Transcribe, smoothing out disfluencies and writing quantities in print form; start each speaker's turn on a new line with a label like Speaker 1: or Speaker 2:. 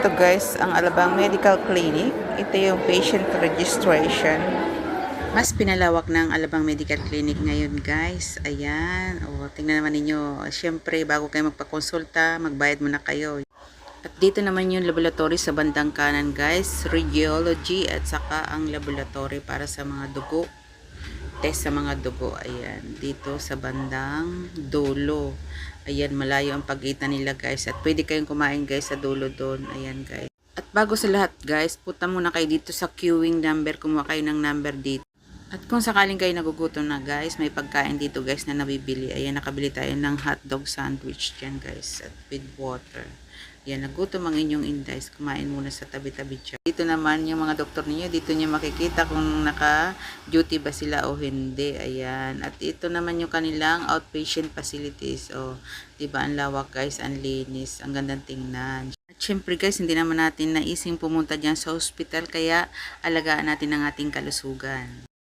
Speaker 1: Ito guys, ang Alabang Medical Clinic. Ito yung patient registration. Mas pinalawak ng Alabang Medical Clinic ngayon guys. Ayan. O, tingnan naman ninyo. Siyempre, bago kayo magpakonsulta, magbayad muna kayo. At dito naman yung laboratory sa bandang kanan guys. Radiology at saka ang laboratory para sa mga dugo. Test sa mga dugo. Ayan. Dito sa bandang dulo. Ayan, malayo ang pagitan nila guys. At pwede kayong kumain guys sa dulo doon. Ayan guys. At bago sa lahat guys, punta muna kayo dito sa queuing number. Kumuha kayo ng number dito. At kung sakaling kayo nagugutom na guys, may pagkain dito guys na nabibili. Ayan, nakabili tayo ng hotdog sandwich dyan guys. At with water. Ayan, nagutom ang inyong indies. Kumain muna sa tabi-tabi dyan. Dito naman yung mga doktor ninyo. Dito nyo makikita kung naka-duty ba sila o hindi. Ayan. At ito naman yung kanilang outpatient facilities. O, diba ang lawak guys, ang linis. Ang gandang tingnan. At syempre guys, hindi naman natin naising pumunta dyan sa hospital. Kaya alagaan natin ang ating kalusugan.